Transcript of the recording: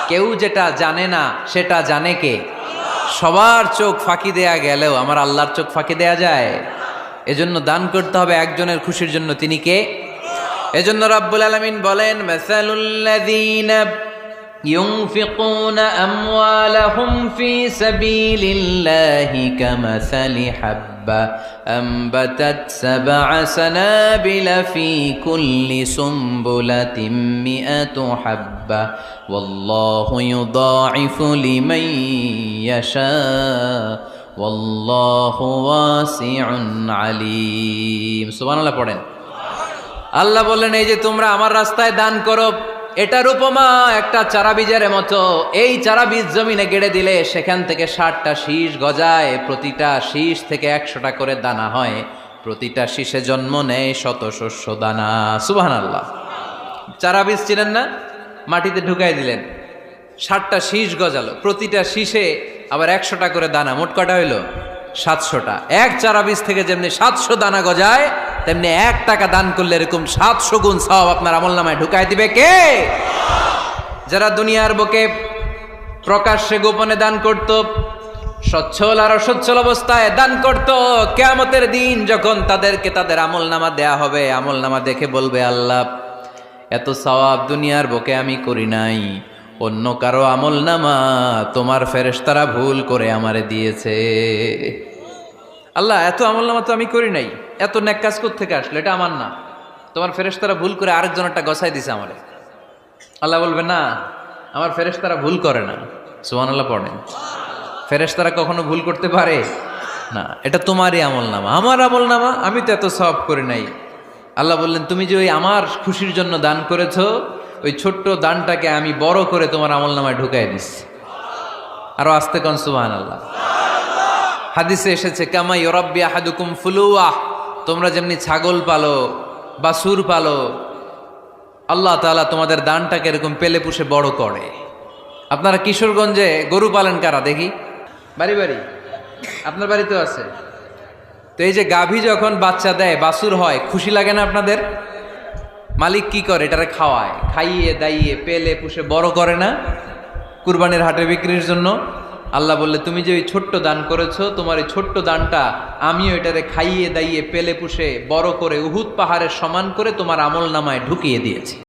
কেউ যেটা জানে না সেটা জানে কে? সবার চোখ ফাঁকি দেয়া গেলেও আমার আল্লাহর চোখ ফাঁকি দেয়া যায়? এজন্য দান করতে হবে একজনের খুশির জন্য, তিনি কে? এজন্য রাব্বুল আলামিন বলেন, মাসালুল্লাযীনা ينفقون أموالهم في سبيل الله كمثل حبة أنبتت 7 سنابل في كل سنبلة 100 حبة والله يضاعف لمن يشاء والله واسع عليم سبحان الله পড়েন। আল্লাহ বললেন, এই যে তোমরা আমার রাস্তায় দান করো, এটার উপমা একটা চারা বীজের মতো। এই চারা বীজ জমিনে গেড়ে দিলে সেখান থেকে 60টা শীষ গজায়, প্রতিটা শীষ থেকে 100টা করে দানা হয়, প্রতিটা শীষে জন্ম নেয় শত শস্য দানা। সুবহানাল্লাহ। চারা বীজ ছিলেন না, মাটিতে ঢুকাই দিলেন, 60টা শীষ গজালো, প্রতিটা শীষে আবার 100টা করে দানা, মোট কটা হইল? 700টা। এক চারা বীজ থেকে যেমনি 700 দানা গজায়, তেমনি 1 টাকা দান করলে এরকম 700 গুণ সওয়াব আপনার আমলনামায় ঢুকাই দিবে কে? যারা দুনিয়ার বুকে প্রকাশ্যে গোপনে দান করত, সচ্ছল আর অসচ্ছল অবস্থায় দান করত, কিয়ামতের দিন যখন তাদেরকে তাদের আমলনামা দেয়া হবে, আমলনামা দেখে বলবে, আল্লাহ এত সওয়াব দুনিয়ার বুকে আমি করি নাই, অন্য কারো আমলনামা তোমার ফেরেশতারা ভুল করে আমারে দিয়েছে। আল্লাহ এত আমলনামা তো আমি করি নাই, এত নেক কাজ কোত্থেকে আসলো, এটা আমার না, তোমার ফেরেশতারা ভুল করে আরেকজনেরটা গছাই দিছে আমারে। আল্লাহ বলবে, না, আমার ফেরেশতারা ভুল করে না। সুবহানাল্লাহ পড়েন। ফেরেশতারা কখনো ভুল করতে পারে না, এটা তোমারই আমলনামা, আমার আমলনামা, আমি তো এত সওয়াব করি নাই। আল্লাহ বললেন, তুমি যে ওই আমার খুশির জন্য দান করেছো, ওই ছোট্ট দানটাকে আমি বড় করে তোমার আমলনামায় ঢুকাই দিচ্ছি। আরো আস্তে কোন সুবহানাল্লাহ। হাদিসে এসেছে, কামা ইউরাব্বি আহাদুকুম ফুলুয়াহ, তোমরা যেমনি ছাগল পালো, বাছুর পালো, আল্লাহ তাআলা তোমাদের দানটাকে এরকম পেলে পুষে বড় করে। আপনারা কিশোরগঞ্জে গরু পালেন কারা দেখি? বাড়ি বাড়ি, আপনার বাড়িতেও আছে। তো এই যে গাভী যখন বাচ্চা দেয়, বাছুর হয়, খুশি লাগে না আপনাদের? মালিক কি করে? এটারে খাওয়ায়, খাইয়ে দাইয়ে পেলে পুষে বড় করে না, কুরবানির হাটে বিক্রির জন্য। আল্লাহ বললে, তুমি যে ওই ছোট্ট দান করেছো, তোমার এই ছোট্ট দানটা আমিও এটারে খাইয়ে দাইয়ে পেলে পুষে বড় করে উহুদ পাহাড়ের সমান করে তোমার আমলনামায় ঢুকিয়ে দিয়েছি।